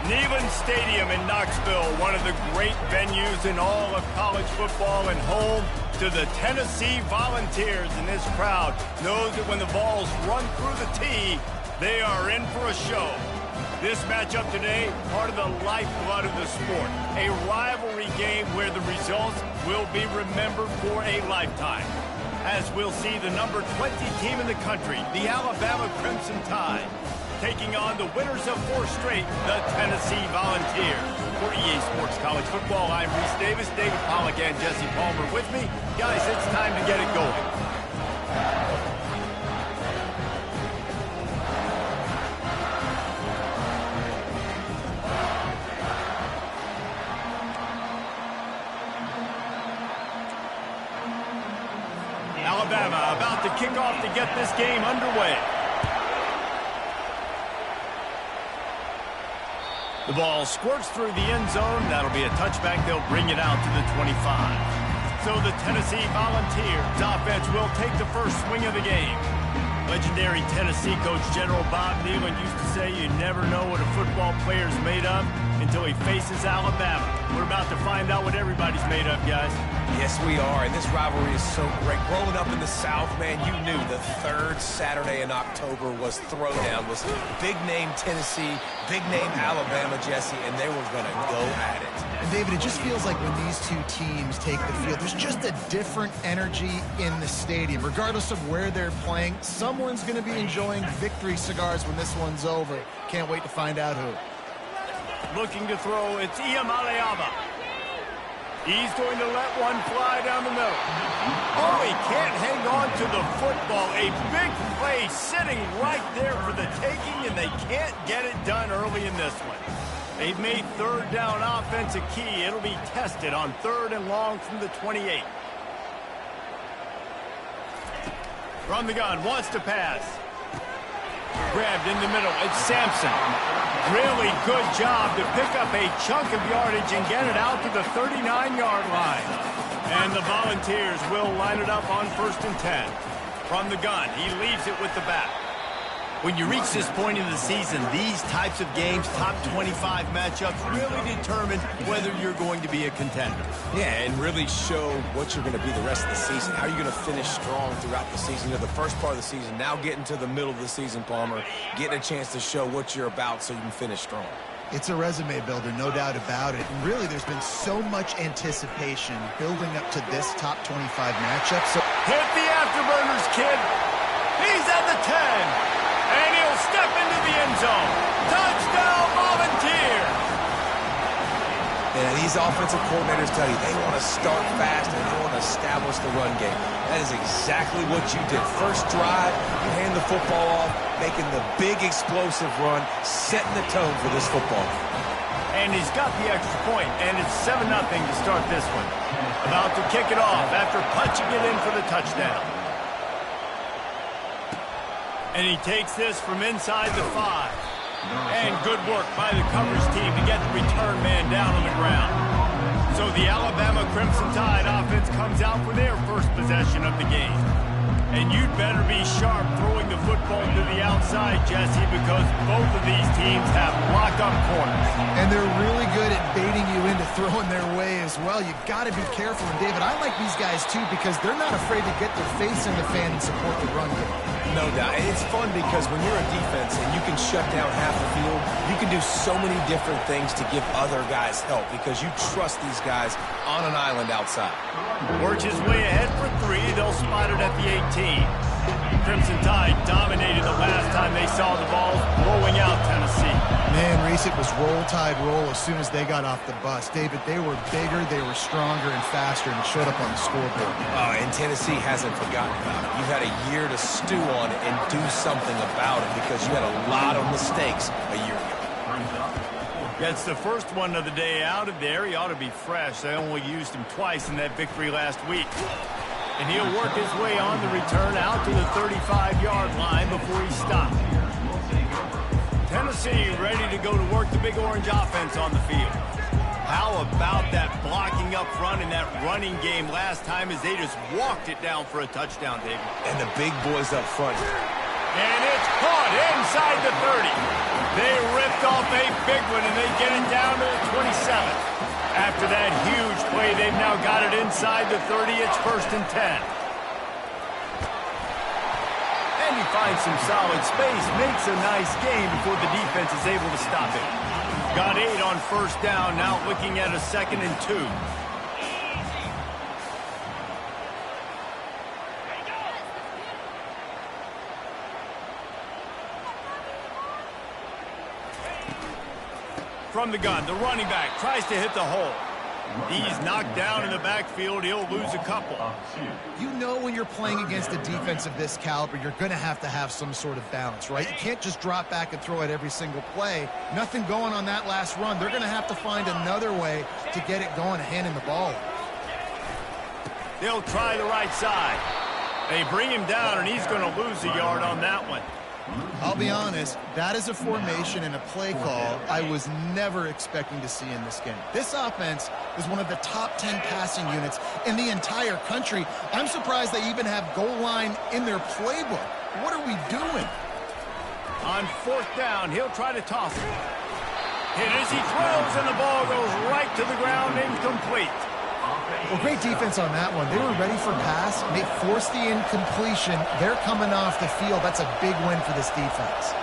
Neyland Stadium in Knoxville, one of the great venues in all of college football and home to the Tennessee Volunteers. And this crowd knows that when the balls run through the tee, they are in for a show. This matchup today, part of the lifeblood of the sport. A rivalry game where the results will be remembered for a lifetime. As we'll see the number 20 team in the country, the Alabama Crimson Tide, taking on the winners of 4 straight, the Tennessee Volunteers. For EA Sports College Football, I'm Reese Davis, David Pollack, and Jesse Palmer with me. Guys, it's time to get it going. Alabama about to kick off to get this game underway. The ball squirts through the end zone. That'll be a touchback. They'll bring it out to the 25. So the Tennessee Volunteers offense will take the first swing of the game. Legendary Tennessee coach General Bob Neyland used to say you never know what a football player's made of until he faces Alabama. We're about to find out what everybody's made of, guys. Yes, we are, and this rivalry is so great. Growing up in the South, man, you knew the third Saturday in October was Throwdown, was big-name Tennessee, big-name Alabama, Jesse, and they were going to go at it. And, David, it just feels like when these two teams take the field, there's just a different energy in the stadium. Regardless of where they're playing, someone's going to be enjoying victory cigars when this one's over. Can't wait to find out who. Looking to throw, it's Iamaleava. He's going to let one fly down the middle. Oh, he can't hang on to the football. A big play sitting right there for the taking, and they can't get it done early in this one. They've made third down offense a key. It'll be tested on 3rd and long from the 28. From the gun, wants to pass. Grabbed in the middle, it's Sampson. Really good job to pick up a chunk of yardage and get it out to the 39-yard line. And the Volunteers will line it up on 1st and 10. From the gun, he leaves it with the back. When you reach this point in the season, these types of games, top 25 matchups, really determine whether you're going to be a contender. Yeah, and really show what you're going to be the rest of the season. How are you going to finish strong throughout the season? The first part of the season, now getting to the middle of the season, Palmer, getting a chance to show what you're about so you can finish strong. It's a resume builder, no doubt about it. And really, there's been so much anticipation building up to this top 25 matchup. So hit the afterburners, kid. He's at the 10. And he'll step into the end zone. Touchdown, Volunteers! Yeah, these offensive coordinators tell you they want to start fast and they want to establish the run game. That is exactly what you did. First drive, you hand the football off, making the big explosive run, setting the tone for this football game. And he's got the extra point, and it's 7-0 to start this one. About to kick it off after punching it in for the touchdown. And he takes this from inside the 5. And good work by the coverage team to get the return man down on the ground. So the Alabama Crimson Tide offense comes out for their first possession of the game. And you'd better be sharp throwing the football to the outside, Jesse, because both of these teams have locked-up corners. And they're really good at baiting you into throwing their way as well. You've got to be careful. And, David, I like these guys, too, because they're not afraid to get their face in the fan and support the run game. No doubt. And it's fun because when you're a defense and you can shut down half the field, you can do so many different things to give other guys help because you trust these guys on an island outside. Works his way ahead for 3. They'll spot it at the 18. Crimson Tide dominated the last time they saw the ball rolling out Tennessee. Man, Reese, it was roll, tide, roll as soon as they got off the bus. David, they were bigger, they were stronger and faster, and it showed up on the scoreboard. And Tennessee hasn't forgotten about it. You've had a year to stew on it and do something about it because you had a lot of mistakes a year ago. That's the first one of the day out of there. He ought to be fresh. They only used him twice in that victory last week. And he'll work his way on the return out to the 35-yard line before he stopped. Tennessee ready to go to work the Big Orange offense on the field. How about that blocking up front and that running game last time as they just walked it down for a touchdown, David? And the big boys up front. And it's caught inside the 30. They ripped off a big one, and they get it down to the 27. After that huge play, they've now got it inside the 30. It's 1st and 10. And he finds some solid space, makes a nice game before the defense is able to stop it. Got 8 on 1st down, now looking at a 2nd and 2. From the gun, the running back tries to hit the hole. He's knocked down in the backfield. He'll lose a couple. You know when you're playing against a defense of this caliber, you're going to have some sort of balance, right? You can't just drop back and throw it every single play. Nothing going on that last run. They're going to have to find another way to get it going, handing the ball. They'll try the right side. They bring him down, and he's going to lose a yard on that one. I'll be honest, that is a formation and a play call I was never expecting to see in this game. This offense is one of the top 10 passing units in the entire country. I'm surprised they even have goal line in their playbook. What are we doing? On 4th down, he'll try to toss it. Hit as he throws, and the ball goes right to the ground, incomplete. Well, great defense on that one. They were ready for pass, and they forced the incompletion. They're coming off the field. That's a big win for this defense.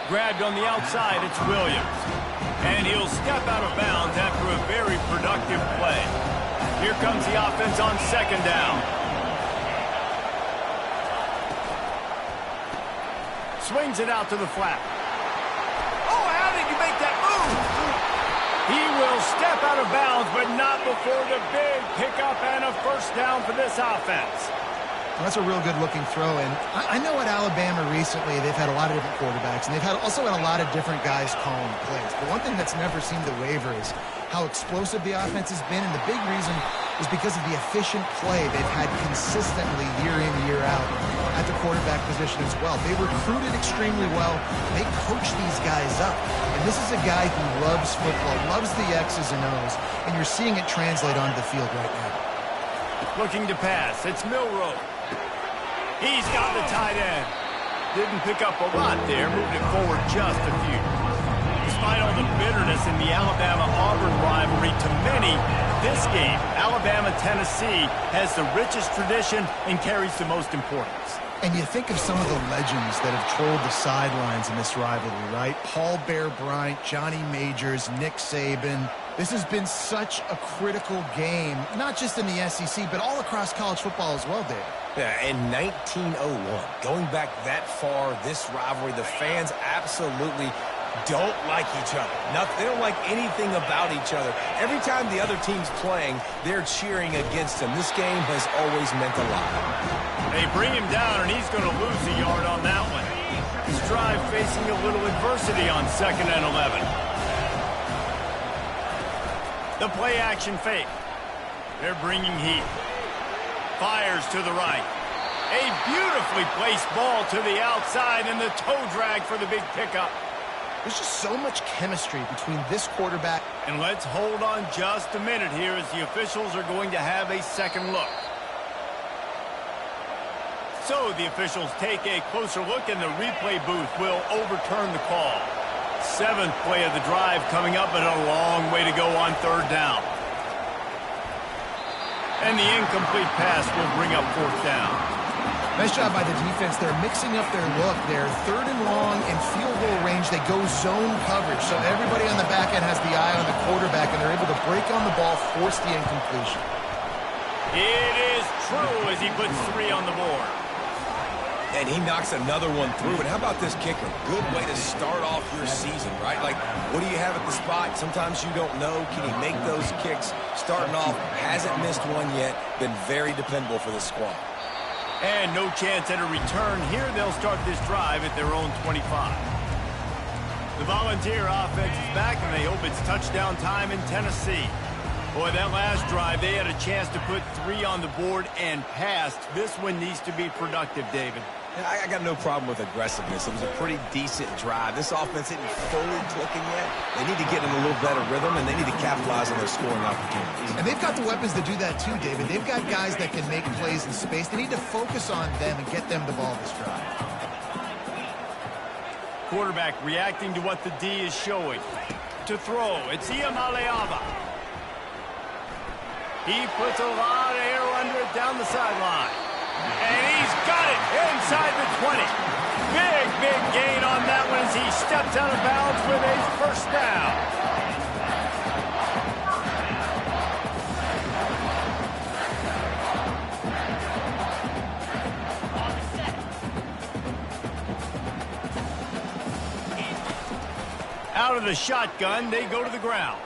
Grabbed on the outside, it's Williams. And he'll step out of bounds after a very productive play. Here comes the offense on 2nd down. Swings it out to the flat. Oh, how did you make that move? He will step out of bounds, but not before the big pickup and a 1st down for this offense. Well, that's a real good-looking throw. And I know at Alabama recently they've had a lot of different quarterbacks, and they've also had a lot of different guys calling plays. But one thing that's never seemed to waver is how explosive the offense has been, and the big reason is because of the efficient play they've had consistently year in, year out at the quarterback position as well. They recruited extremely well. They coach these guys up. And this is a guy who loves football, loves the X's and O's, and you're seeing it translate onto the field right now. Looking to pass. It's Milroe. He's got the tight end. Didn't pick up a lot there, moved it forward just a few. Despite all the bitterness in the Alabama-Auburn rivalry, to many, this game, Alabama-Tennessee, has the richest tradition and carries the most importance. And you think of some of the legends that have trolled the sidelines in this rivalry, right? Paul Bear Bryant, Johnny Majors, Nick Saban. This has been such a critical game, not just in the SEC, but all across college football as well, Dave. Yeah, in 1901, going back that far, this rivalry, the fans absolutely don't like each other. They don't like anything about each other. Every time the other team's playing, they're cheering against them. This game has always meant a lot. They bring him down, and he's going to lose a yard on that one. Strive facing a little adversity on 2nd and 11. The play-action fake. They're bringing heat. Fires to the right. A beautifully placed ball to the outside, and the toe drag for the big pickup. There's just so much chemistry between this quarterback. And let's hold on just a minute here as the officials are going to have a second look. So the officials take a closer look, and the replay booth will overturn the call. 7th play of the drive coming up, but a long way to go on 3rd down. And the incomplete pass will bring up 4th down. Nice job by the defense. They're mixing up their look. They're 3rd and long in field goal range. They go zone coverage. So everybody on the back end has the eye on the quarterback, and they're able to break on the ball, force the incompletion. It is true as he puts 3 on the board. And he knocks another one through. And how about this kicker? Good way to start off your season, right? Like, what do you have at the spot? Sometimes you don't know. Can he make those kicks? Starting off, hasn't missed one yet. Been very dependable for this squad. And no chance at a return. Here they'll start this drive at their own 25. The Volunteer offense is back, and they hope it's touchdown time in Tennessee. Boy, that last drive, they had a chance to put 3 on the board and passed. This one needs to be productive, David. Yeah, I got no problem with aggressiveness. It was a pretty decent drive. This offense isn't fully clicking yet. They need to get in a little better rhythm, and they need to capitalize on their scoring opportunities. And they've got the weapons to do that too, David. They've got guys that can make plays in space. They need to focus on them and get them the ball this drive. Quarterback reacting to what the D is showing. To throw, it's Iamaleava. He puts a lot of air under it down the sideline. And he's got it inside the 20. Big gain on that one as he steps out of bounds with a first down. Out of the shotgun, they go to the ground.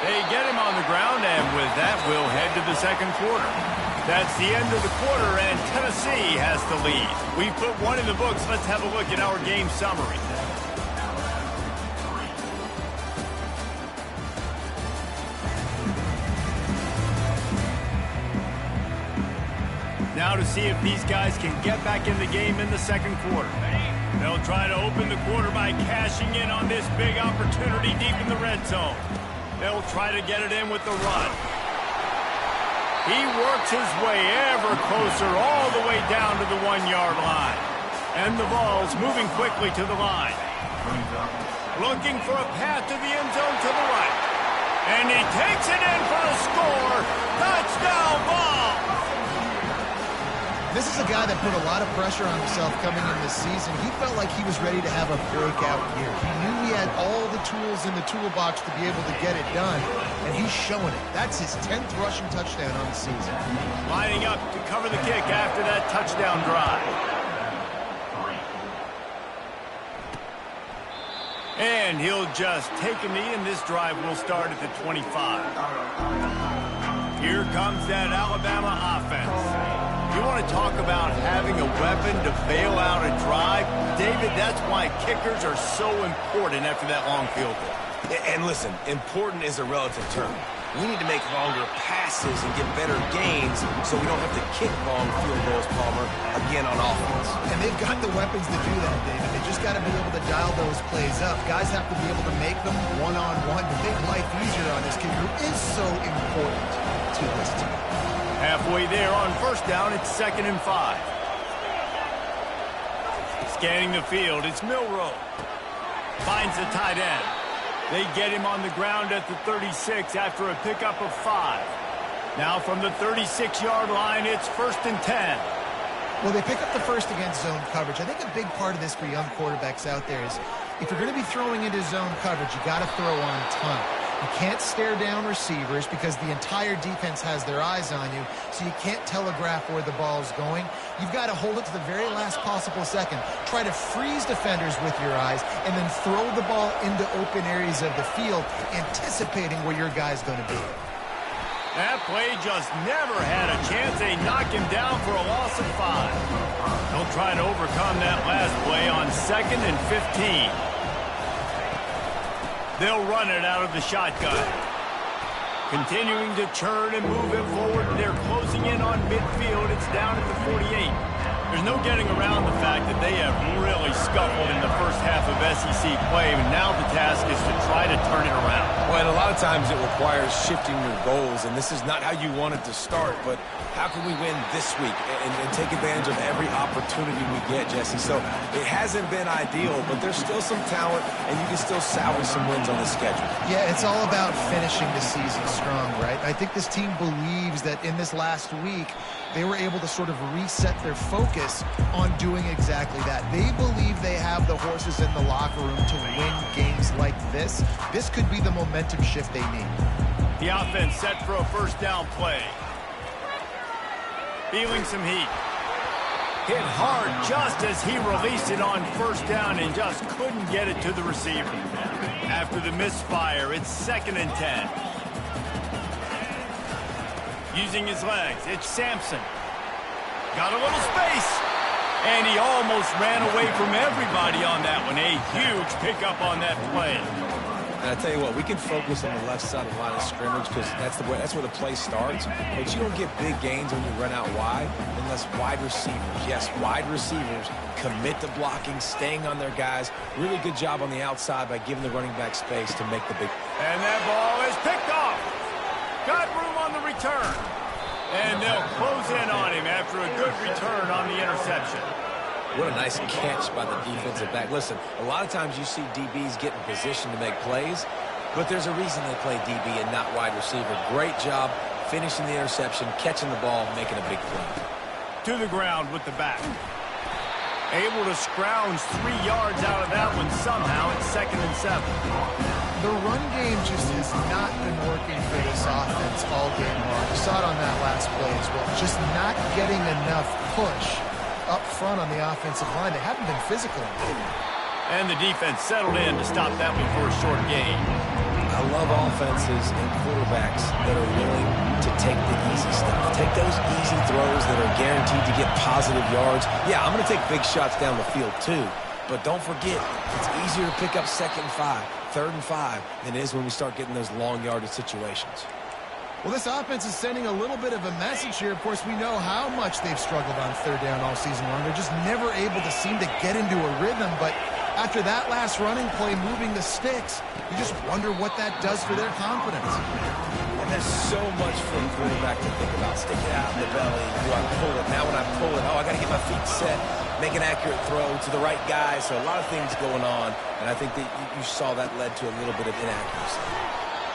They get him on the ground, and with that, we'll head to the second quarter. That's the end of the quarter, and Tennessee has the lead. We put one in the books. Let's have a look at our game summary. Now to see if these guys can get back in the game in the second quarter. They'll try to open the quarter by cashing in on this big opportunity deep in the red zone. They'll try to get it in with the run. He works his way ever closer all the way down to the 1-yard line. And the ball's moving quickly to the line. Looking for a path to the end zone to the right. And he takes it in for a score. Touchdown ball! This is a guy that put a lot of pressure on himself coming in this season. He felt like he was ready to have a breakout year. He knew he had all the tools in the toolbox to be able to get it done, and he's showing it. That's his 10th rushing touchdown on the season. Lining up to cover the kick after that touchdown drive. And he'll just take a knee, and this drive will start at the 25. Here comes that Alabama offense. You want to talk about having a weapon to bail out a drive? David, that's why kickers are so important after that long field goal. And listen, important is a relative term. We need to make longer passes and get better gains so we don't have to kick long field goals, Palmer, again on offense. And they've got the weapons to do that, David. They just got to be able to dial those plays up. Guys have to be able to make them one-on-one to make life easier on this kid who is so important to this team. Halfway there on first down, it's 2nd and 5. Scanning the field, it's Milroe. Finds the tight end. They get him on the ground at the 36 after a pickup of 5. Now from the 36-yard line, it's 1st and 10. Well, they pick up the first against zone coverage. I think a big part of this for young quarterbacks out there is if you're going to be throwing into zone coverage, you got to throw on time. You can't stare down receivers because the entire defense has their eyes on you, so you can't telegraph where the ball's going. You've got to hold it to the very last possible second. Try to freeze defenders with your eyes and then throw the ball into open areas of the field, anticipating where your guy's going to be. That play just never had a chance. They knock him down for a loss of 5. They'll try to overcome that last play on 2nd and 15. They'll run it out of the shotgun. Continuing to churn and move it forward. They're closing in on midfield. It's down at the 48. There's no getting around the fact that they have really scuffled in the first half of SEC play, and now the task is to try to turn it around. Well, and a lot of times it requires shifting your goals, and this is not how you wanted to start, but how can we win this week and take advantage of every opportunity we get, Jesse? So it hasn't been ideal, but there's still some talent, and you can still salvage some wins on the schedule. Yeah, it's all about finishing the season strong, right? I think this team believes that in this last week, they were able to sort of reset their focus on doing exactly that. They believe they have the horses in the locker room to win games like this. This could be the momentum shift they need. The offense set for a first down play. Feeling some heat. Hit hard just as he released it on first down and just couldn't get it to the receiver. After the misfire, it's 2nd and 10. Using his legs, it's Sampson. Got a little space. And he almost ran away from everybody on that one. A huge pickup on that play. And I tell you what, we can focus on the left side of the line of scrimmage because that's where the play starts. But you don't get big gains when you run out wide unless wide receivers, yes, wide receivers commit to blocking, staying on their guys. Really good job on the outside by giving the running back space to make the big. And that ball is picked off. Got room on the return. And they'll close in on him after a good return on the interception. What a nice catch by the defensive back. Listen, a lot of times you see DBs get in position to make plays, but there's a reason they play DB and not wide receiver. Great job finishing the interception, catching the ball, making a big play. To the ground with the back. Able to scrounge 3 yards out of that one somehow at 2nd and 7. The run game just has not been working for this offense all game long. You saw it on that last play as well. Just not getting enough push up front on the offensive line. They haven't been physical enough. And the defense settled in to stop that one for a short gain. I love offenses and quarterbacks that are willing to take the easy stuff. Take those easy throws that are guaranteed to get positive yards. Yeah, I'm going to take big shots down the field too. But don't forget, it's easier to pick up 2nd and 5, 3rd and 5 than it is when we start getting those long yardage situations. Well, this offense is sending a little bit of a message here. Of course, we know how much they've struggled on 3rd down all season long. They're just never able to seem to get into a rhythm. But after that last running play, moving the sticks, you just wonder what that does for their confidence. And there's so much for a quarterback to think about. Stick it out in the belly. Do I pull it? Now when I pull it, oh, I got to get my feet set. Make an accurate throw to the right guy. So a lot of things going on. And I think that you saw that led to a little bit of inaccuracy.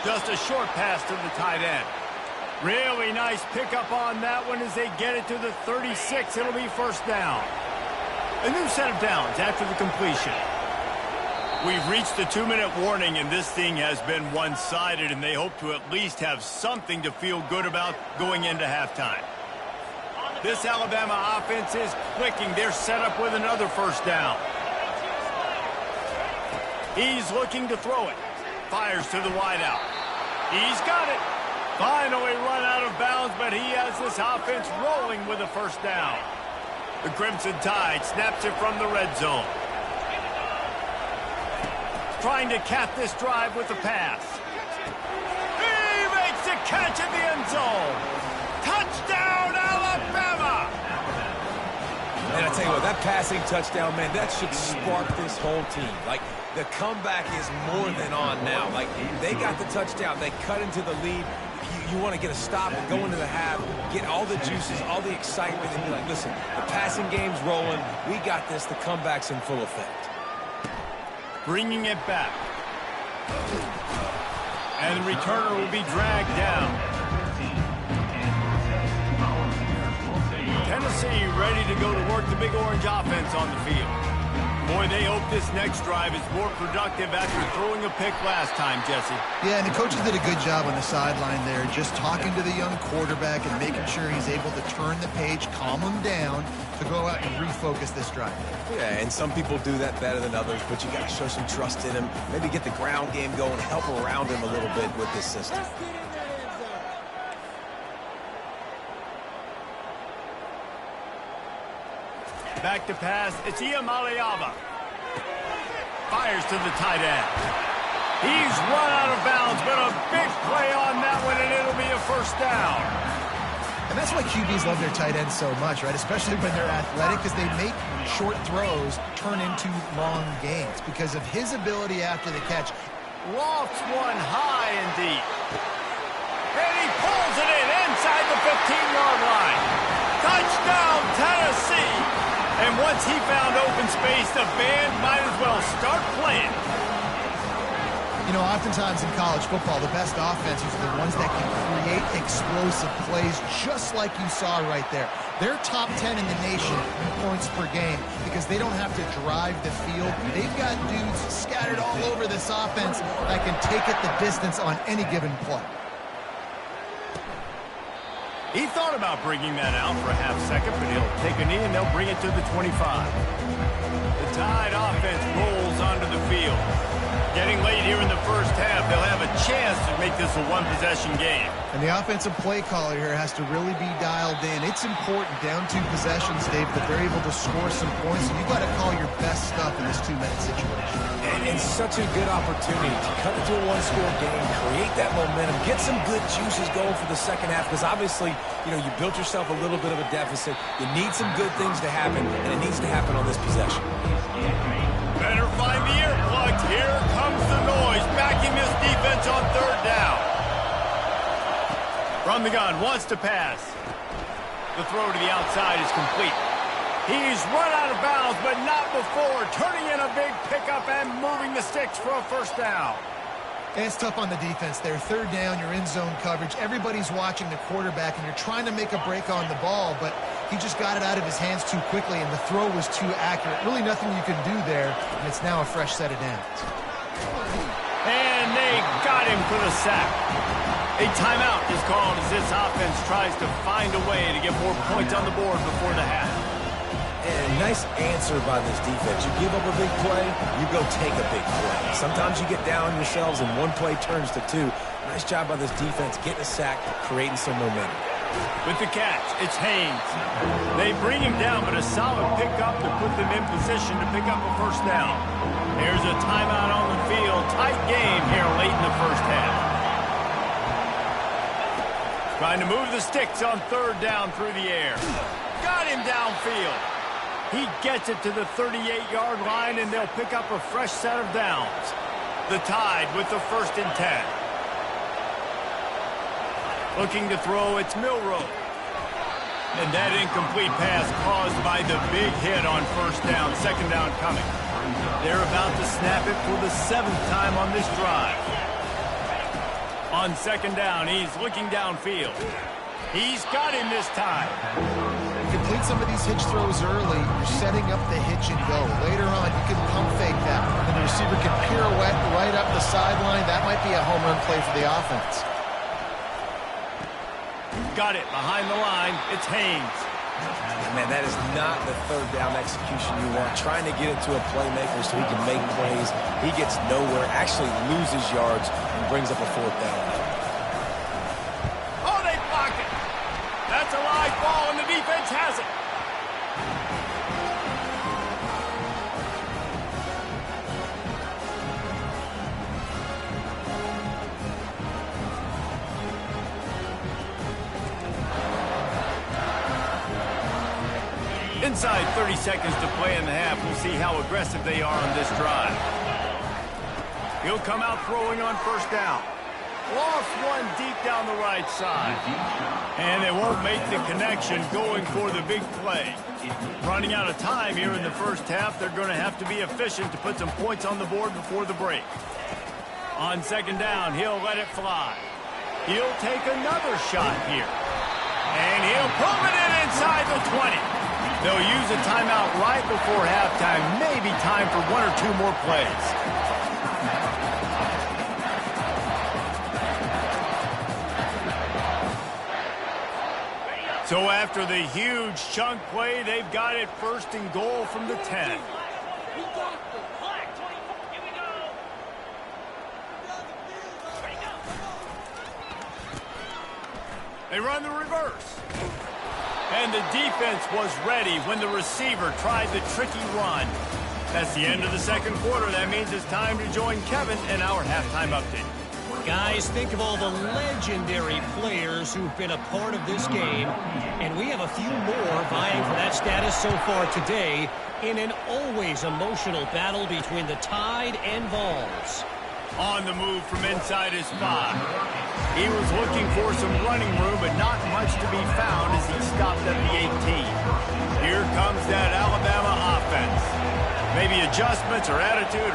Just a short pass to the tight end. Really nice pickup on that one as they get it to the 36. It'll be 1st down. A new set of downs after the completion. We've reached the 2-minute warning, and this thing has been one-sided, and they hope to at least have something to feel good about going into halftime. This Alabama offense is clicking. They're set up with another 1st down. He's looking to throw it. Fires to the wideout. He's got it. Finally run out of bounds, but he has this offense rolling with a 1st down. The Crimson Tide snaps it from the red zone. Trying to cap this drive with the pass. He makes the catch in the end zone. Touchdown, Alabama! And I tell you what, that passing touchdown, man, that should spark this whole team. Like, the comeback is more than on now. Like, they got the touchdown. They cut into the lead. You want to get a stop and go into the half, get all the juices, all the excitement, and be like, listen, the passing game's rolling. We got this. The comeback's in full effect. Bringing it back. And the returner will be dragged down. Tennessee ready to go to work the Big Orange offense on the field. Boy, they hope this next drive is more productive after throwing a pick last time, Jesse. Yeah, and the coaches did a good job on the sideline there, just talking to the young quarterback and making sure he's able to turn the page, calm him down, to go out and refocus this drive. Yeah, and some people do that better than others, but you got to show some trust in him, maybe get the ground game going, help around him a little bit with this system. Back to pass. It's Iamaleava. Fires to the tight end. He's run out of bounds, but a big play on that one, and it'll be a 1st down. And that's why QBs love their tight ends so much, right? Especially when they're athletic, because they make short throws turn into long gains because of his ability after the catch. Lofts one high and deep. And he pulls it in inside the 15-yard line. Touchdown, Tennessee. And once he found open space, the band might as well start playing. You know, oftentimes in college football, the best offenses are the ones that can create explosive plays just like you saw right there. They're top 10 in the nation in points per game because they don't have to drive the field. They've got dudes scattered all over this offense that can take it the distance on any given play. He thought about bringing that out for a half second, but he'll take a knee and they'll bring it to the 25. The Tide offense rolls onto the field. Getting late here in the 1st half, they'll have a chance to make this a one-possession game. And the offensive play caller here has to really be dialed in. it's important, down 2 possessions, Dave, that they're able to score some points. And you got to call your best stuff in this 2-minute situation. And such a good opportunity to cut into a one-score game, create that momentum, get some good juices going for the second half, because obviously, you built yourself a little bit of a deficit. You need some good things to happen, and it needs to happen on this possession. Better find the earplugs. Here comes the noise, backing this defense on 3rd down. From the gun, wants to pass. The throw to the outside is complete. He's run out of bounds, but not before turning in a big pickup and moving the sticks for a 1st down. And it's tough on the defense there. 3rd down, you're in zone coverage. Everybody's watching the quarterback, and you're trying to make a break on the ball, but he just got it out of his hands too quickly, and the throw was too accurate. Really nothing you can do there, and it's now a fresh set of downs. And they got him for the sack. A timeout is called as this offense tries to find a way to get more points on the board before the half. And nice answer by this defense. You give up a big play, you go take a big play. Sometimes you get down yourselves and one play turns to 2. Nice job by this defense getting a sack, creating some momentum. With the catch, it's Haynes. They bring him down, but a solid pickup to put them in position to pick up a 1st down. Here's a timeout on the field. Tight game here late in the 1st half. Trying to move the sticks on 3rd down through the air. Got him downfield. He gets it to the 38-yard line, and they'll pick up a fresh set of downs. The Tide with the 1st and 10. Looking to throw, it's Milroe. And that incomplete pass caused by the big hit on 1st down, 2nd down coming. They're about to snap it for the 7th time on this drive. On 2nd down, he's looking downfield. He's got him this time. Complete some of these hitch throws early, you're setting up the hitch and go. Later on, you can pump fake that, and the receiver can pirouette right up the sideline. That might be a home run play for the offense. Got it behind the line. It's Haynes. Man, that is not the 3rd down execution you want. Trying to get it to a playmaker so he can make plays. He gets nowhere, actually loses yards, and brings up a 4th down. Oh, they blocked it. That's a live ball, and the defense has it. Inside 30 seconds to play in the half. We'll see how aggressive they are on this drive. He'll come out throwing on 1st down. Lost one deep down the right side. And they won't make the connection going for the big play. Running out of time here in the 1st half. They're going to have to be efficient to put some points on the board before the break. On 2nd down, he'll let it fly. He'll take another shot here. And he'll pull it in inside the 20. They'll use a timeout right before halftime. Maybe time for 1 or 2 more plays. So after the huge chunk play, they've got it 1st and goal from the 10. They run the reverse. And the defense was ready when the receiver tried the tricky run. That's the end of the 2nd quarter. That means it's time to join Kevin in our halftime update. Guys, think of all the legendary players who've been a part of this game. And we have a few more vying for that status so far today in an always emotional battle between the Tide and Vols. On the move from inside his spot. He was looking for some running room, but not much to be found as he stopped at the 18. Here comes that Alabama offense. Maybe adjustments or attitude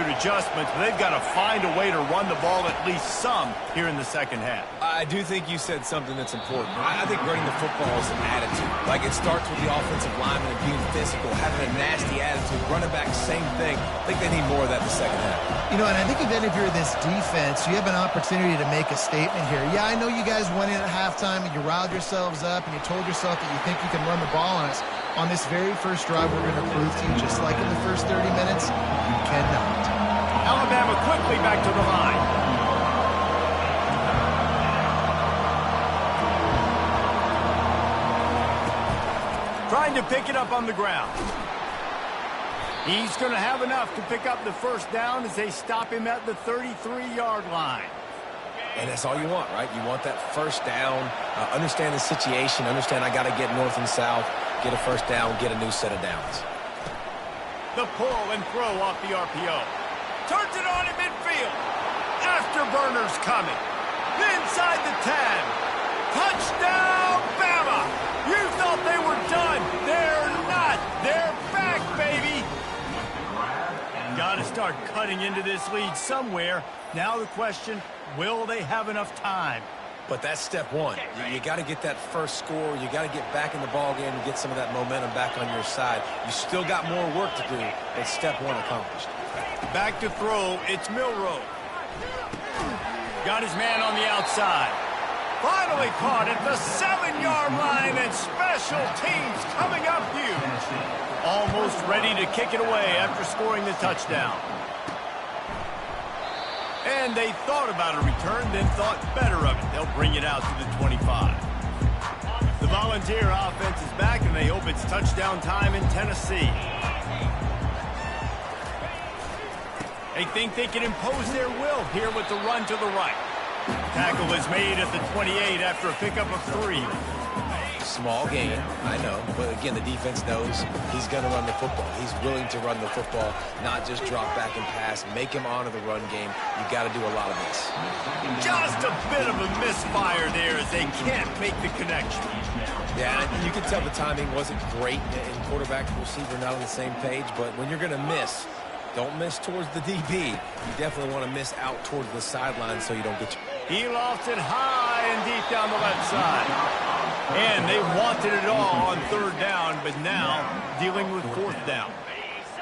adjustments, but they've got to find a way to run the ball at least some here in the 2nd half. I do think you said something that's important. I think running the football is an attitude. Like, it starts with the offensive lineman being physical, having a nasty attitude. Running back, same thing. I think they need more of that in the 2nd half. You know, and I think even if you're this defense, you have an opportunity to make a statement here. Yeah, I know you guys went in at halftime and you riled yourselves up and you told yourself that you think you can run the ball on us. On this very first drive, we're going to prove to you, just like in the first 30 minutes, you cannot. Alabama quickly back to the line. trying to pick it up on the ground. He's going to have enough to pick up the first down as they stop him at the 33-yard line. And that's all you want, right? You want that first down, understand the situation, understand I got to get north and south, get a first down, get a new set of downs. The pull and throw off the RPO. Turns it on in midfield. Afterburner's coming. Inside the 10. Touchdown, Bama! You thought they were done. They're not. They're back, baby. Got to start cutting into this lead somewhere. Now the question, will they have enough time? But that's step one. You got to get that first score. You got to get back in the ball game and get some of that momentum back on your side. You still got more work to do, but step one accomplished. Back to throw, it's Milroe. Got his man on the outside. Finally caught at the 7-yard line, and special teams coming up huge. Almost ready to kick it away after scoring the touchdown. And they thought about a return, then thought better of it. They'll bring it out to the 25. The Volunteer offense is back, and they hope it's touchdown time in Tennessee. They think they can impose their will here with the run to the right. Tackle is made at the 28 after a pickup of 3. Small gain, I know, but again, the defense knows he's going to run the football. He's willing to run the football, not just drop back and pass, make him honor the run game. You got to do a lot of this. Just a bit of a misfire there as they can't make the connection. Yeah, you can tell the timing wasn't great, and quarterback and receiver not on the same page, but when you're going to miss, don't miss towards the DB. You definitely want to miss out towards the sideline so you don't get... He lofts it high and deep down the left side. And they wanted it all on third down, but now dealing with fourth down.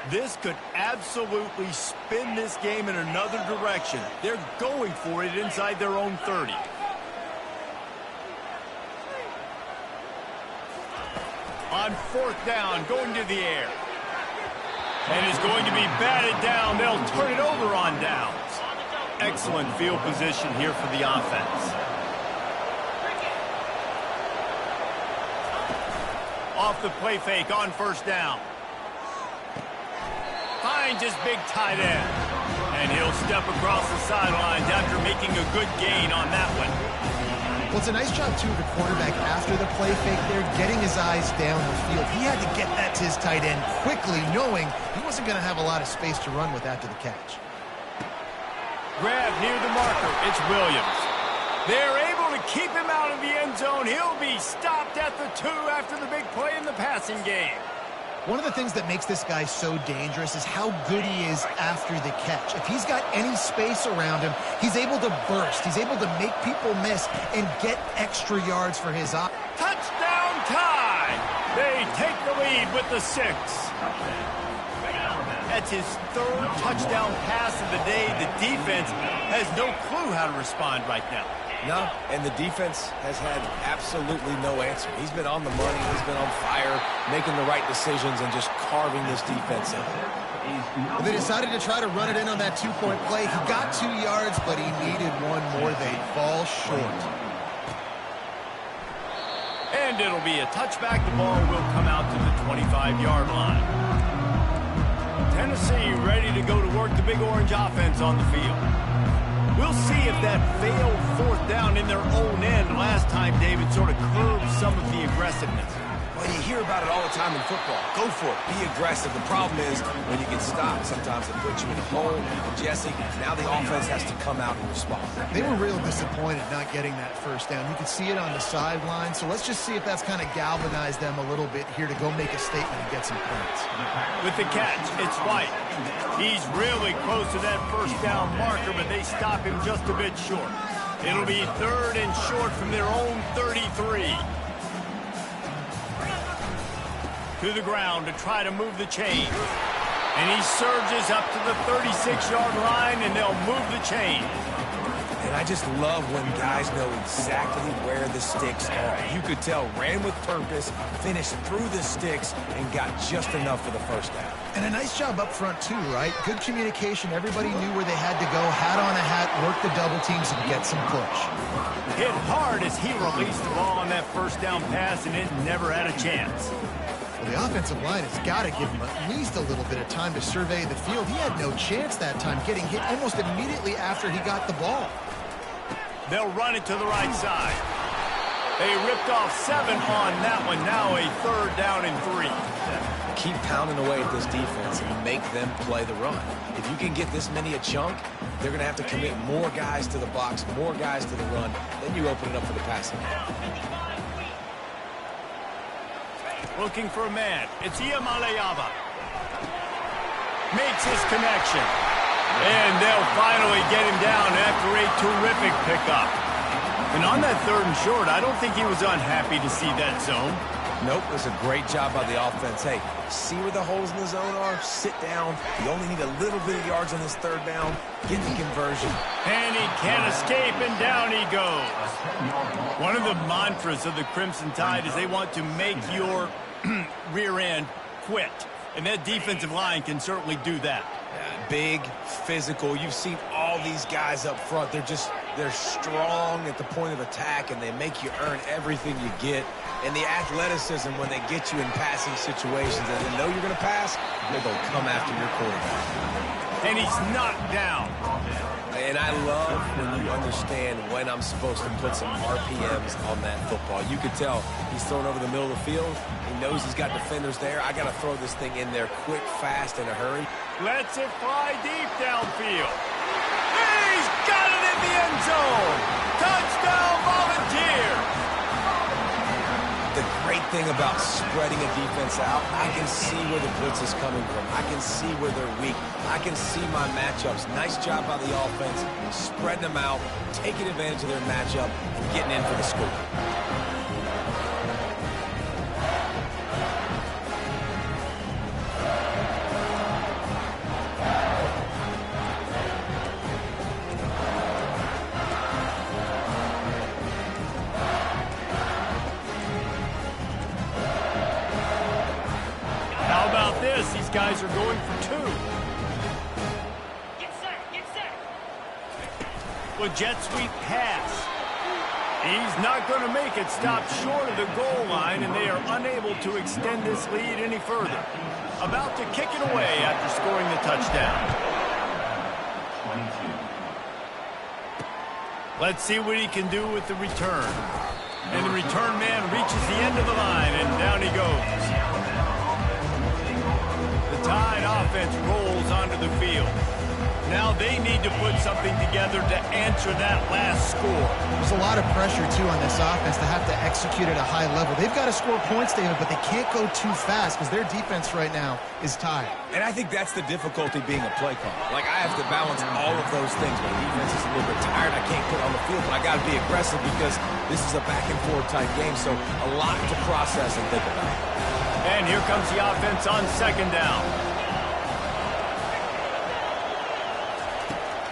This could absolutely spin this game in another direction. They're going for it inside their own 30. On fourth down, going to the air. And is going to be batted down. They'll turn it over on downs. Excellent field position here for the offense. Off the play fake on first down. Finds his big tight end. And he'll step across the sidelines after making a good gain on that one. Well, it's a nice job, too, of the quarterback after the play fake there, getting his eyes down the field. He had to get that to his tight end quickly, knowing he wasn't going to have a lot of space to run with after the catch. Grab near the marker. It's Williams. They're able to keep him out of the end zone. He'll be stopped at the 2 after the big play in the passing game. One of the things that makes this guy so dangerous is how good he is after the catch. If he's got any space around him, he's able to burst. He's able to make people miss and get extra yards for his op. Touchdown time! They take the lead with the 6. That's his third touchdown pass of the day. The defense has no clue how to respond right now. No, and the defense has had absolutely no answer. He's been on the money. He's been on fire, making the right decisions and just carving this defense up. Well, they decided to try to run it in on that 2-point play. He got 2 yards, but he needed one more. They fall short. And it'll be a touchback. The ball will come out to the 25-yard line. Tennessee ready to go to work the Big Orange offense on the field. We'll see if that failed fourth down in their own end last time, David, sort of curbed some of the aggressiveness. Well, you hear about it all the time in football. Go for it. Be aggressive. The problem is when you get stopped, sometimes it puts you in a hole. And Jesse, now the offense has to come out and respond. They were real disappointed not getting that first down. You could see it on the sideline. So let's just see if that's kind of galvanized them a little bit here to go make a statement and get some points. With the catch, it's White. He's really close to that first down marker, but they stop him just a bit short. It'll be third and short from their own 33. To the ground to try to move the chain. And he surges up to the 36-yard line, and they'll move the chain. And I just love when guys know exactly where the sticks are. You could tell ran with purpose, finished through the sticks, and got just enough for the first down. And a nice job up front, too, right? Good communication. Everybody knew where they had to go. Hat on a hat, work the double teams, and get some push. Hit hard as he released the ball on that first down pass, and it never had a chance. Well, the offensive line has got to give him at least a little bit of time to survey the field. He had no chance that time, getting hit almost immediately after he got the ball. They'll run it to the right side. They ripped off 7 on that one. Now a 3rd down and 3. Keep pounding away at this defense and make them play the run. If you can get this many a chunk, they're going to have to commit more guys to the box, more guys to the run. Then you open it up for the passing. Looking for a man. It's Iamaleava. Makes his connection. And they'll finally get him down after a terrific pickup. And on that 3rd and short, I don't think he was unhappy to see that zone. Nope, it was a great job by the offense. Hey, see where the holes in the zone are? Sit down. You only need a little bit of yards on this 3rd down. Get the conversion. And he can't escape, and down he goes. One of the mantras of the Crimson Tide is they want to make your rear end quit. And that defensive line can certainly do that. Big, physical. You've seen all these guys up front. They're strong at the point of attack, and they make you earn everything you get. And the athleticism, when they get you in passing situations and they know you're going to pass, they're going to come after your quarterback. And he's knocked down. And I love when you understand when I'm supposed to put some RPMs on that football. You could tell he's thrown over the middle of the field. He knows he's got defenders there. I got to throw this thing in there quick, fast, in a hurry. Lets it fly deep downfield. He's got it in the end zone. Touchdown, Volunteers. The great thing about spreading a defense out, I can see where the blitz is coming from. I can see where they're weak. I can see my matchups. Nice job by the offense, spreading them out, taking advantage of their matchup, and getting in for the score. These guys are going for 2. Get set. With jet sweep pass. He's not going to make it. Stop short of the goal line, and they are unable to extend this lead any further. About to kick it away after scoring the touchdown. Let's see what he can do with the return. And the return man reaches the end of the line, and down he goes. Tide offense rolls onto the field. Now they need to put something together to answer that last score. There's a lot of pressure, too, on this offense to have to execute at a high level. They've got to score points, David, but they can't go too fast because their defense right now is tired. And I think that's the difficulty being a play caller. Like, I have to balance all of those things. My defense is a little bit tired. I can't put on the field, but I got to be aggressive because this is a back-and-forth type game, so a lot to process and think about. And here comes the offense on 2nd down.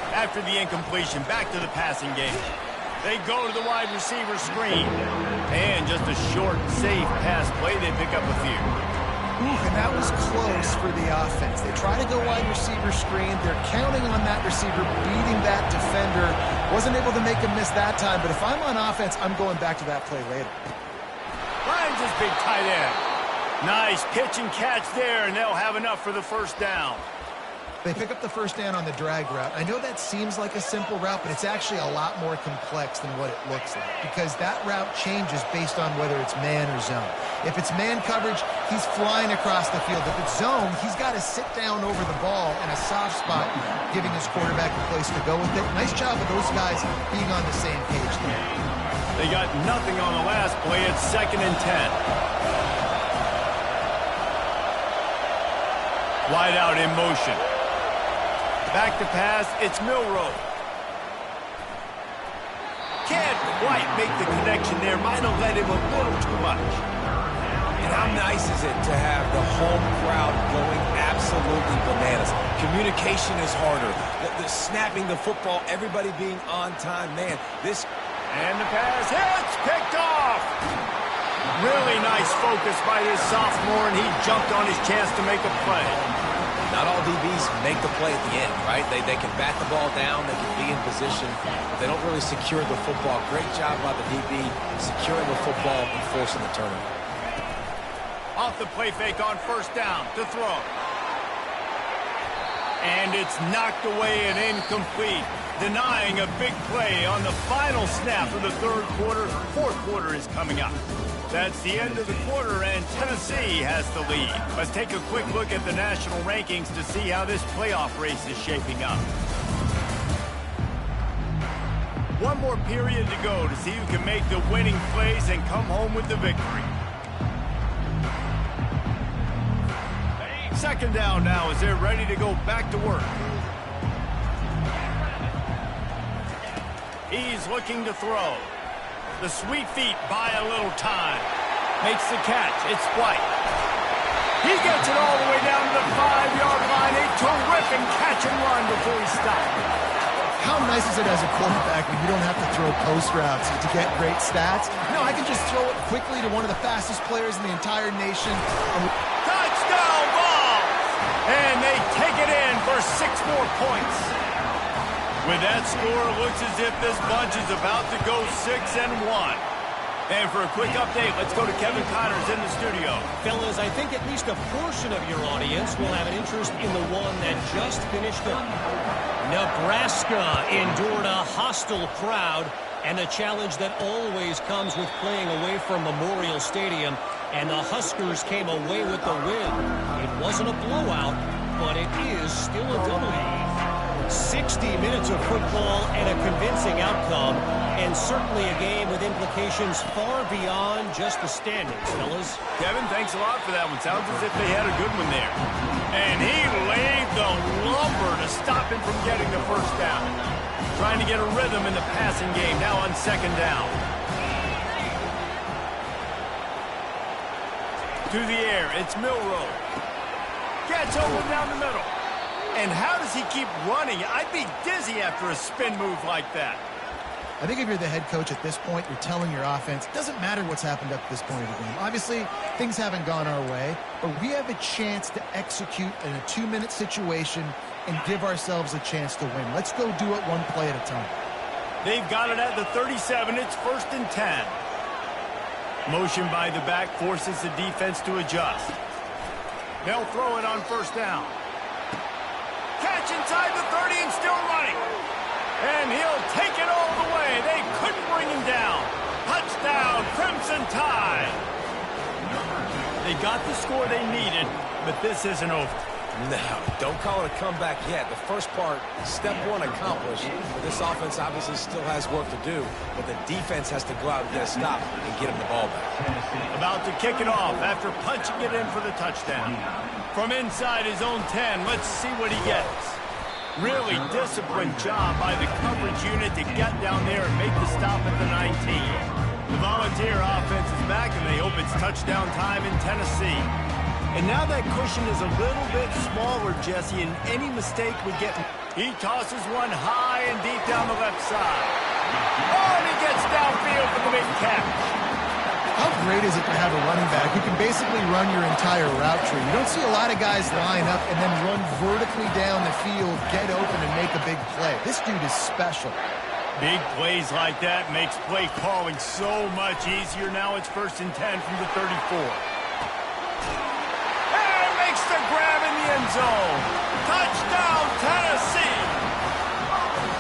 After the incompletion, back to the passing game. They go to the wide receiver screen. And just a short, safe pass play, they pick up a few. And that was close for the offense. They try to go wide receiver screen. They're counting on that receiver beating that defender. Wasn't able to make a miss that time, but if I'm on offense, I'm going back to that play later. Finds his big tight end. Nice pitch and catch there, and they'll have enough for the 1st down. They pick up the 1st down on the drag route. I know that seems like a simple route, but it's actually a lot more complex than what it looks like because that route changes based on whether it's man or zone. If it's man coverage, he's flying across the field. If it's zone, he's got to sit down over the ball in a soft spot, giving his quarterback a place to go with it. Nice job of those guys being on the same page there. They got nothing on the last play. It's 2nd and 10. Wide out in motion. Back to pass, it's Milroe. Can't quite make the connection there. Might have let him a little too much. And I'm not nice is it to have the home crowd going absolutely bananas? Communication is harder. The snapping the football, everybody being on time. Man, this... And the pass hits, picked off. Really nice focus by this sophomore, and he jumped on his chance to make a play. Not all DBs make the play at the end, right? They can bat the ball down, they can be in position, but they don't really secure the football. Great job by the DB securing the football and forcing the turnover. Off the play fake on first down to throw. And it's knocked away and incomplete, denying a big play on the final snap of the third quarter. Fourth quarter is coming up. That's the end of the quarter, and Tennessee has the lead. Let's take a quick look at the national rankings to see how this playoff race is shaping up. One more period to go to see who can make the winning plays and come home with the victory. Second down now as they're ready to go back to work. He's looking to throw. The sweet feet buy a little time. Makes the catch. It's White. He gets it all the way down to the 5-yard line. A terrific catch and run before he stopped. How nice is it as a quarterback when you don't have to throw post routes to get great stats? No, I can just throw it quickly to one of the fastest players in the entire nation. Touchdown ball! And they take it in for 6 more points. With that score, it looks as if this bunch is about to go 6-1. And for a quick update, let's go to Kevin Connors in the studio. Fellas, I think at least a portion of your audience will have an interest in the one that just finished up. Nebraska endured a hostile crowd and the challenge that always comes with playing away from Memorial Stadium, and the Huskers came away with the win. It wasn't a blowout, but it is still a W. 60 minutes of football and a convincing outcome, and certainly a game with implications far beyond just the standings, fellas. Kevin, thanks a lot for that one. Sounds as if they had a good one there. And he laid the lumber to stop him from getting the first down. Trying to get a rhythm in the passing game, now on second down. To the air, it's Milroe. Gets over down the middle. And how does he keep running? I'd be dizzy after a spin move like that. I think if you're the head coach at this point, you're telling your offense, it doesn't matter what's happened up to this point of the game. Obviously, things haven't gone our way, but we have a chance to execute in a 2-minute situation and give ourselves a chance to win. Let's go do it one play at a time. They've got it at the 37. It's 1st and 10. Motion by the back forces the defense to adjust. They'll throw it on first down. Catch inside the 30 and still running. And he'll take it all the way. They couldn't bring him down. Touchdown, Crimson Tide. They got the score they needed, but this isn't over. No, don't call it a comeback yet. The first part, step one accomplished. But this offense obviously still has work to do, but the defense has to go out and get a stop and get him the ball back. About to kick it off after punching it in for the touchdown. From inside his own 10, let's see what he gets. Really disciplined job by the coverage unit to get down there and make the stop at the 19. The Volunteer offense is back, and they hope it's touchdown time in Tennessee. And now that cushion is a little bit smaller, Jesse, and any mistake would get... He tosses one high and deep down the left side. Oh, and he gets downfield for the big catch. How great is it to have a running back who can basically run your entire route tree? You don't see a lot of guys line up and then run vertically down the field, get open, and make a big play. This dude is special. Big plays like that makes play calling so much easier. Now it's 1st and 10 from the 34. And makes the grab in the end zone. Touchdown, Tennessee.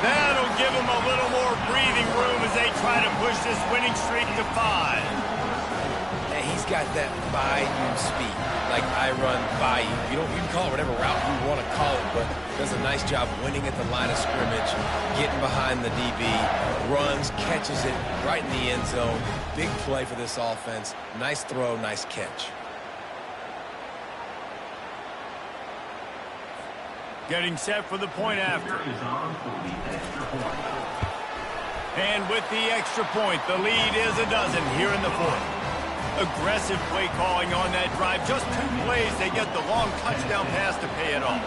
That'll give them a little more breathing room as they try to push this winning streak to 5. He's got that by-you speed, like I run by you. You can call it whatever route you want to call it, but does a nice job winning at the line of scrimmage, getting behind the DB, runs, catches it right in the end zone. Big play for this offense. Nice throw, nice catch. Getting set for the point after. And with the extra point, the lead is a dozen here in the fourth. Aggressive play calling on that drive. Just 2 plays, they get the long touchdown pass to pay it off.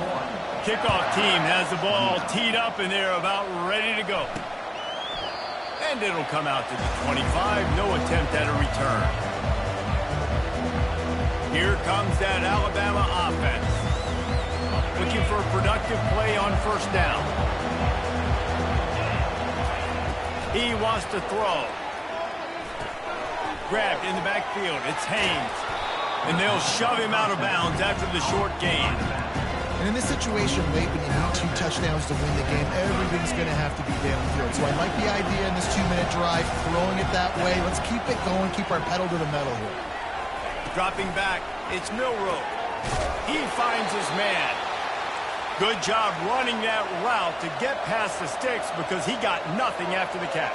Kickoff team has the ball teed up, and they're about ready to go. And it'll come out to the 25. No attempt at a return. Here comes that Alabama offense. Looking for a productive play on first down. He wants to throw. Grabbed in the backfield. It's Haynes. And they'll shove him out of bounds after the short gain. And in this situation late, when you need 2 touchdowns to win the game, everything's going to have to be downfield. So I like the idea in this 2-minute drive, throwing it that way. Let's keep it going, keep our pedal to the metal here. Dropping back, it's Milroe. He finds his man. Good job running that route to get past the sticks because he got nothing after the catch.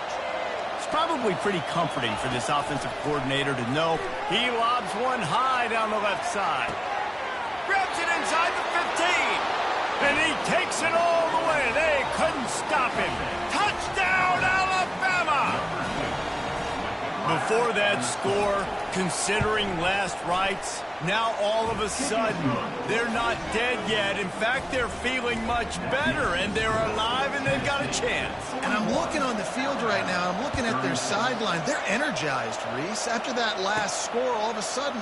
It's probably pretty comforting for this offensive coordinator to know he lobs one high down the left side. Grabs it inside the 15. And he takes it all the way. They couldn't stop him. Touchdown, Alabama! Before that score, considering last rites, now all of a sudden, they're not dead yet. In fact, they're feeling much better, and they're alive, and they've got a chance. And I'm looking on the field right now. I'm looking at their sideline. They're energized, Reese. After that last score, all of a sudden,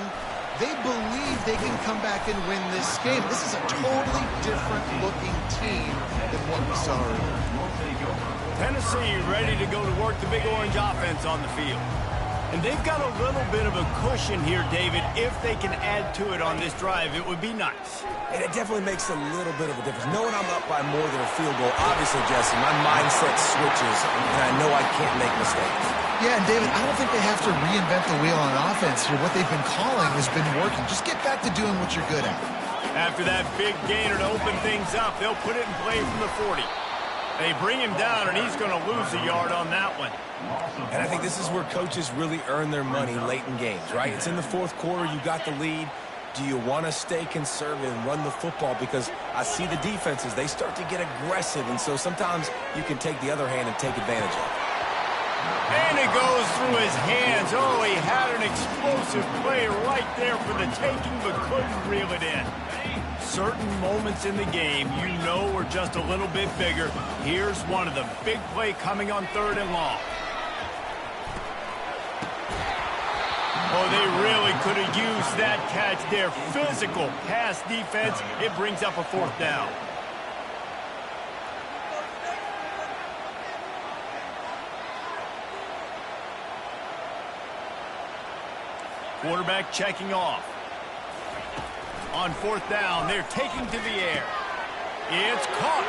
they believe they can come back and win this game. This is a totally different-looking team than what we saw earlier. Tennessee ready to go to work the Big Orange offense on the field. And they've got a little bit of a cushion here, David. If they can add to it on this drive, it would be nice. And it definitely makes a little bit of a difference. Knowing I'm up by more than a field goal, obviously, Jesse, my mindset switches, and I know I can't make mistakes. Yeah, and David, I don't think they have to reinvent the wheel on offense here. What they've been calling has been working. Just get back to doing what you're good at. After that big gainer to open things up, they'll put it in play from the 40. They bring him down, and he's going to lose a yard on that one. And I think this is where coaches really earn their money late in games, right? It's in the 4th quarter. You got the lead. Do you want to stay conservative and run the football? Because I see the defenses, they start to get aggressive, and so sometimes you can take the other hand and take advantage of it. And it goes through his hands. Oh, he had an explosive play right there for the taking, but couldn't reel it in. Certain moments in the game you know are just a little bit bigger. Here's one of them. Big play coming on 3rd and long. Oh, they really could have used that catch there. Physical pass defense. It brings up a 4th down. Quarterback checking off. On 4th down, they're taking to the air. It's caught.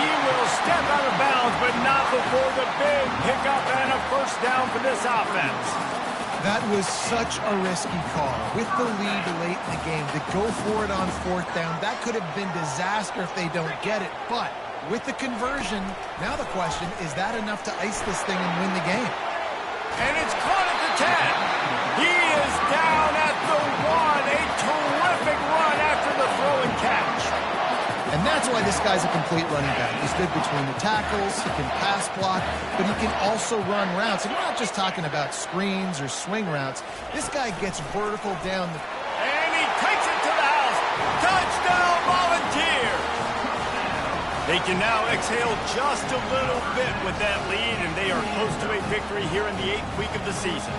He will step out of bounds, but not before the big pickup and a first down for this offense. That was such a risky call. With the lead late in the game, to go for it on 4th down, that could have been disaster if they don't get it. But with the conversion, now the question, is that enough to ice this thing and win the game? And it's caught at the 10. He is down at the 1. A terrific run after the throw and catch. And that's why this guy's a complete running back. He's good between the tackles, he can pass block, but he can also run routes. And we're not just talking about screens or swing routes. This guy gets vertical down the... And he takes it to the house. Touchdown, Volunteers! They can now exhale just a little bit with that lead, and they are close to a victory here in the 8th week of the season.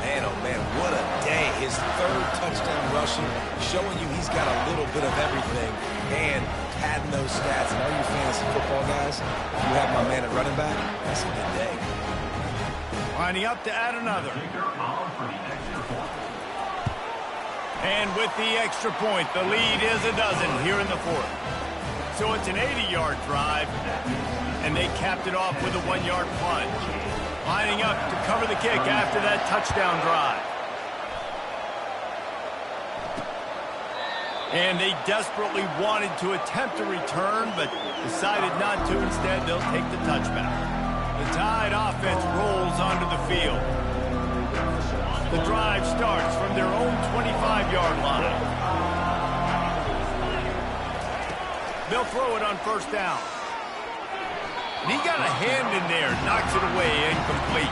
Man, oh man, what a day. His 3rd touchdown rushing, showing you he's got a little bit of everything, and padding those stats. And all you fantasy football guys, if you have my man at running back, that's a good day. Lining up to add another. And with the extra point, the lead is a dozen here in the 4th. So it's an 80-yard drive, and they capped it off with a 1-yard plunge. Lining up to cover the kick after that touchdown drive. And they desperately wanted to attempt a return, but decided not to. Instead, they'll take the touchback. The Tide offense rolls onto the field. The drive starts from their own 25-yard line. They'll throw it on first down. And he got a hand in there, knocks it away, incomplete.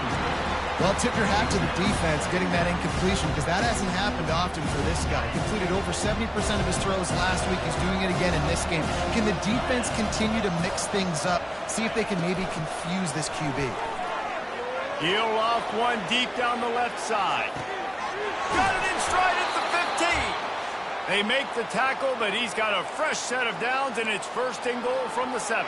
Well, tip your hat to the defense getting that incompletion, because that hasn't happened often for this guy. Completed over 70% of his throws last week. He's doing it again in this game. Can the defense continue to mix things up? See if they can maybe confuse this QB. Heel off one deep down the left side. Got it in stride at the 15. They make the tackle, but he's got a fresh set of downs, and it's first and goal from the 7.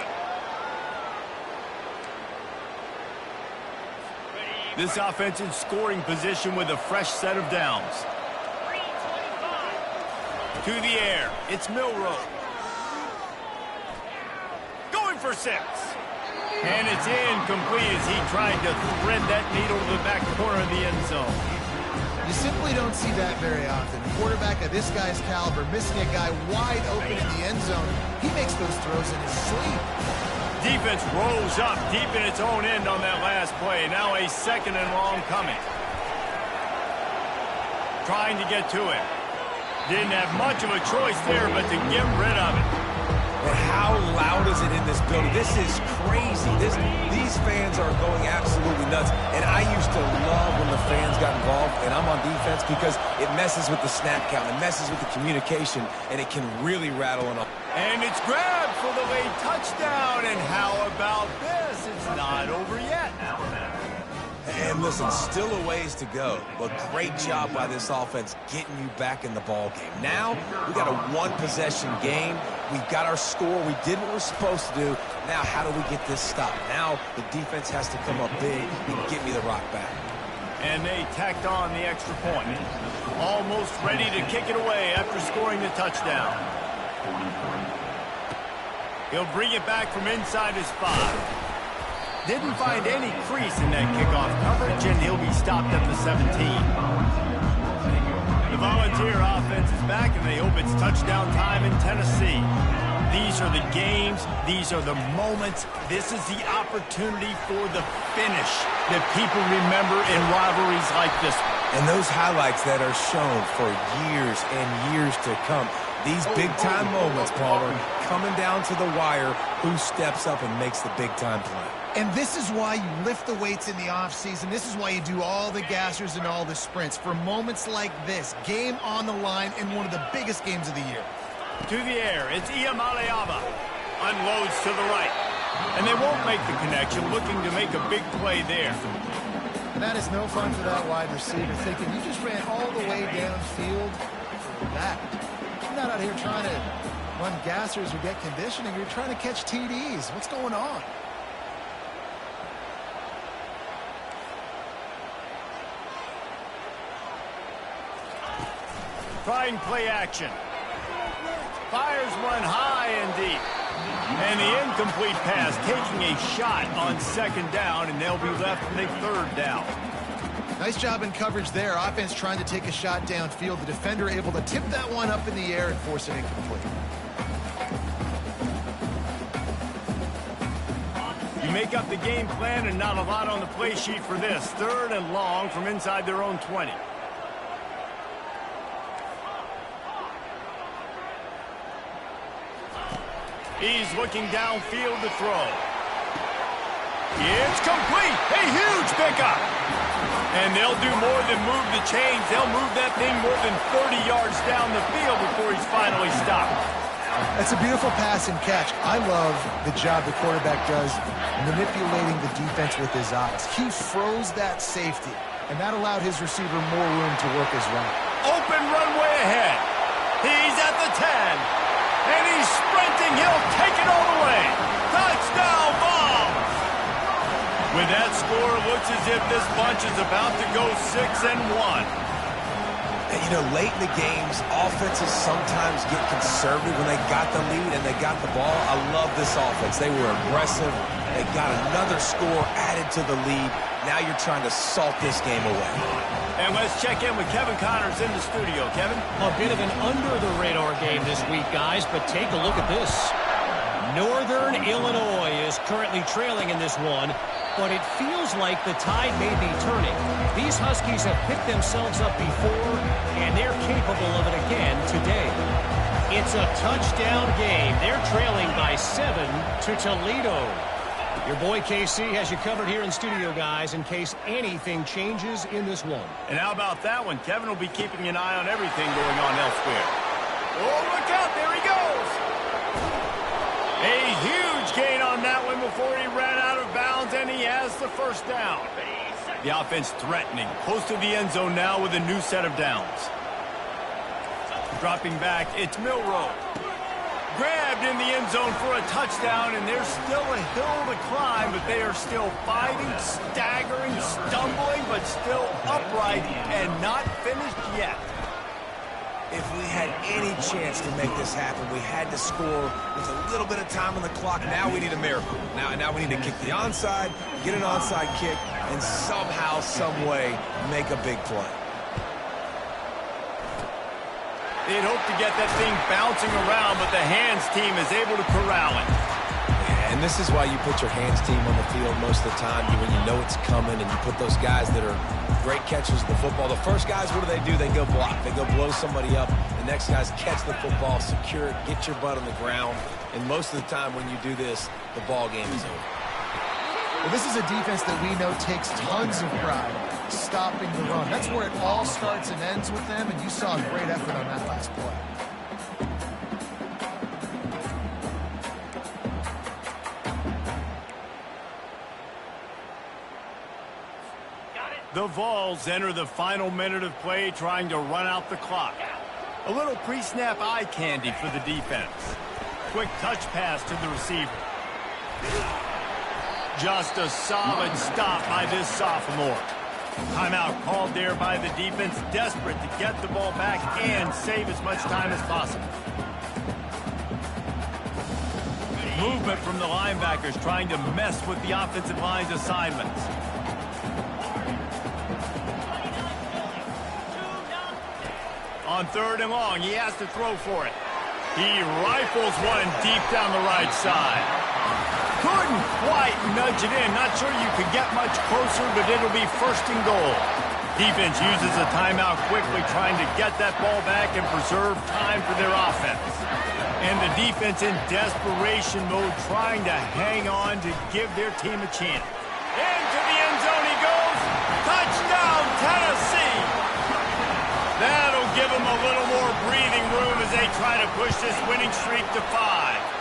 This offense in scoring position with a fresh set of downs. To the air, it's Milroe. Going for 6. And it's incomplete as he tried to thread that needle to the back corner of the end zone. You simply don't see that very often. A quarterback of this guy's caliber missing a guy wide open in the end zone. He makes those throws in his sleep. Defense rose up deep in its own end on that last play. Now a 2nd and long coming. Trying to get to it. Didn't have much of a choice there, but to get rid of it. And how loud is it in this building? This is crazy. These fans are going absolutely nuts. And I used to love when the fans got involved, and I'm on defense, because it messes with the snap count. It messes with the communication, and it can really rattle an. And it's grabbed for the late touchdown. And how about this? It's not over yet. And listen, still a ways to go, but great job by this offense getting you back in the ball game. Now, we got a one-possession game. We got our score. We did what we're supposed to do. Now, how do we get this stopped? Now, the defense has to come up big and get me the rock back. And they tacked on the extra point. Almost ready to kick it away after scoring the touchdown. He'll bring it back from inside his 5. Didn't find any crease in that kickoff coverage, and he'll be stopped at the 17. The Volunteer offense is back, and they hope it's touchdown time in Tennessee. These are the games. These are the moments. This is the opportunity for the finish that people remember in rivalries like this one. And those highlights that are shown for years and years to come. These big-time moments, Palmer, coming down to the wire, who steps up and makes the big-time play. And this is why you lift the weights in the offseason. This is why you do all the gassers and all the sprints. For moments like this, game on the line in one of the biggest games of the year. To the air, it's Iamaleava. Unloads to the right. And they won't make the connection, looking to make a big play there. And that is no fun for that wide receiver, thinking you just ran all the way downfield for that. You're not out here trying to run gassers or get conditioning. You're trying to catch TDs. What's going on? Trying play action. Fires one high and deep. And the incomplete pass taking a shot on 2nd down, and they'll be left with a 3rd down. Nice job in coverage there. Offense trying to take a shot downfield. The defender able to tip that one up in the air and force it incomplete. You make up the game plan, and not a lot on the play sheet for this. 3rd and long from inside their own 20. He's looking downfield to throw. It's complete. A huge pickup. And they'll do more than move the chains. They'll move that thing more than 30 yards down the field before he's finally stopped. That's a beautiful pass and catch. I love the job the quarterback does manipulating the defense with his eyes. He froze that safety, and that allowed his receiver more room to work his route. Open runway ahead. He's at the 10. And he's sprinting. He'll take it all the way. Touchdown, Vols! With that score, it looks as if this bunch is about to go 6-1. And, you know, late in the games, offenses sometimes get conservative when they got the lead and they got the ball. I love this offense. They were aggressive. They got another score added to the lead. Now you're trying to salt this game away. And let's check in with Kevin Connors in the studio. Kevin? A bit of an under-the-radar game this week, guys, but take a look at this. Northern Illinois is currently trailing in this one, but it feels like the tide may be turning. These Huskies have picked themselves up before, and they're capable of it again today. It's a touchdown game. They're trailing by 7 to Toledo. Your boy KC has you covered here in studio, guys, in case anything changes in this one. And how about that one? Kevin will be keeping an eye on everything going on elsewhere. Oh, look out. There he goes. A huge gain on that one before he ran out of bounds, and he has the first down. The offense threatening. Close to the end zone now with a new set of downs. Dropping back, it's Milroe. Grabbed in the end zone for a touchdown, and there's still a hill to climb, but they are still fighting, staggering, stumbling, but still upright and not finished yet. If we had any chance to make this happen, we had to score with a little bit of time on the clock. Now we need a miracle. Now we need to kick the onside, get an onside kick, and somehow, some way, make a big play. They'd hope to get that thing bouncing around, but the hands team is able to corral it. Yeah, and this is why you put your hands team on the field most of the time when you know it's coming, and you put those guys that are great catchers of the football. The first guys, what do? They go block. They go blow somebody up. The next guys catch the football, secure it, get your butt on the ground. And most of the time when you do this, the ball game is over. Well, this is a defense that we know takes tons of pride stopping the run. That's where it all starts and ends with them, and you saw a great effort on that last play. The Vols enter the final minute of play trying to run out the clock. A little pre-snap eye candy for the defense. Quick touch pass to the receiver. Just a solid stop by this sophomore. Timeout called there by the defense, desperate to get the ball back and save as much time as possible. Movement from the linebackers trying to mess with the offensive line's assignments. On 3rd and long, he has to throw for it. He rifles one deep down the right side. Couldn't quite nudge it in. Not sure you could get much closer, but it'll be 1st and goal. Defense uses a timeout quickly, trying to get that ball back and preserve time for their offense. And the defense in desperation mode, trying to hang on to give their team a chance. Into the end zone he goes. Touchdown, Tennessee! That'll give them a little more breathing room as they try to push this winning streak to 5.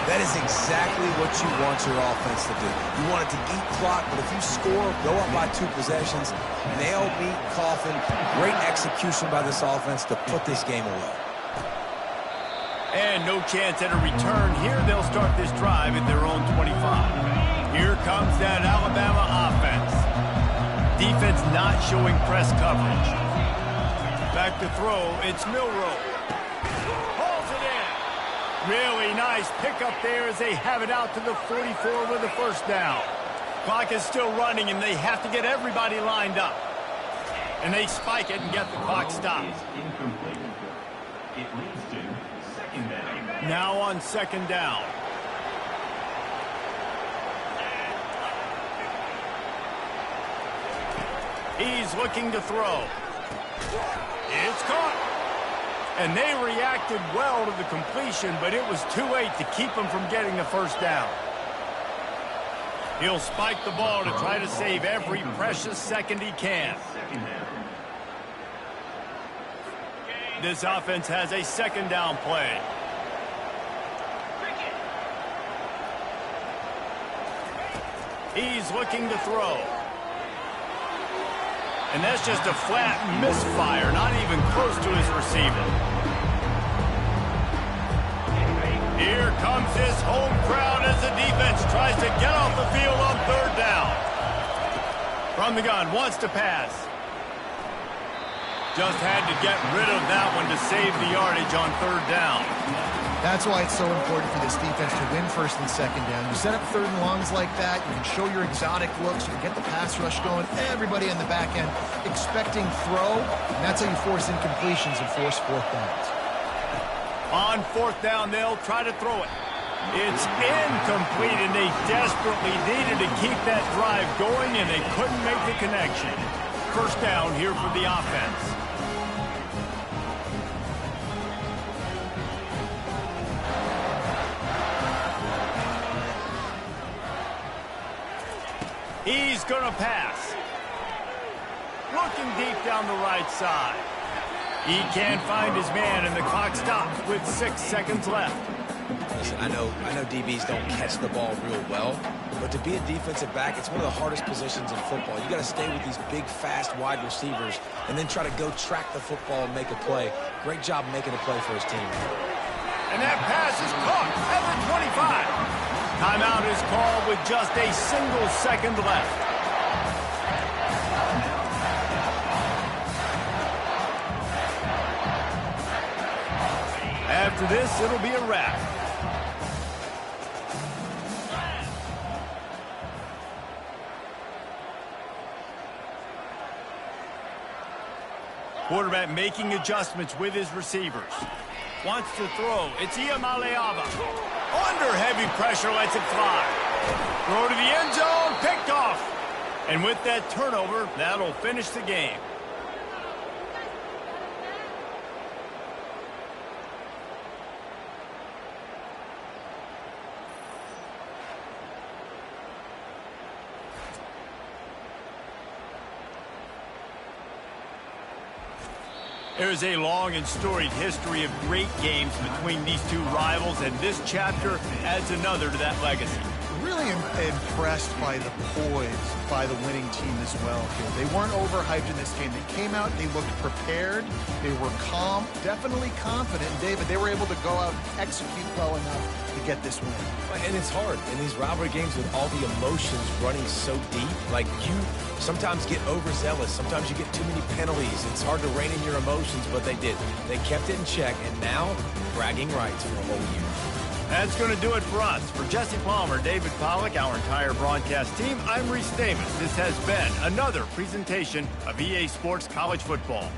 That is exactly what you want your offense to do. You want it to eat clock, but if you score, go up by 2 possessions, nail, beat, coffin, great execution by this offense to put this game away. And no chance at a return here. They'll start this drive at their own 25. Here comes that Alabama offense. Defense not showing press coverage. Back to throw, it's Milroe. Pulls it in. Really nice pickup there as they have it out to the 44 with a 1st down. Clock is still running, and they have to get everybody lined up. And they spike it and get the clock stopped. Now on 2nd down. He's looking to throw. It's caught. And they reacted well to the completion, but it was too late to keep them from getting the 1st down. He'll spike the ball to try to save every precious second he can. This offense has a 2nd down play. He's looking to throw. And that's just a flat misfire, not even close to his receiver. Here comes his home crowd as the defense tries to get off the field on 3rd down. From the gun, wants to pass. Just had to get rid of that one to save the yardage on 3rd down. That's why it's so important for this defense to win 1st and 2nd down. You set up 3rd and longs like that, you can show your exotic looks, you can get the pass rush going, everybody on the back end expecting throw, and that's how you force incompletions and force 4th downs. On 4th down, they'll try to throw it. It's incomplete, and they desperately needed to keep that drive going, and they couldn't make the connection. 1st down here for the offense. going to pass. Looking deep down the right side. He can't find his man, and the clock stops with 6 seconds left. Listen, I know DBs don't catch the ball real well, but to be a defensive back, it's one of the hardest positions in football. You got to stay with these big, fast, wide receivers and then try to go track the football and make a play. Great job making a play for his team. And that pass is caught at the 25. Timeout is called with just a single second left. After this, it'll be a wrap. Quarterback making adjustments with his receivers. Wants to throw. It's Iamaleava. Under heavy pressure, lets it fly. Throw to the end zone, picked off. And with that turnover, that'll finish the game. There's a long and storied history of great games between these two rivals, and this chapter adds another to that legacy. Really impressed by the poise by the winning team as well here. They weren't overhyped in this game. They came out, they looked prepared, they were calm, definitely confident. And David, they were able to go out and execute well enough to get this win. And it's hard in these rivalry games with all the emotions running so deep. Like, you sometimes get overzealous. Sometimes you get too many penalties. It's hard to rein in your emotions, but they did. They kept it in check, and now bragging rights for a whole year. That's going to do it for us. For Jesse Palmer, David Pollack, our entire broadcast team, I'm Reese Davis. This has been another presentation of EA Sports College Football.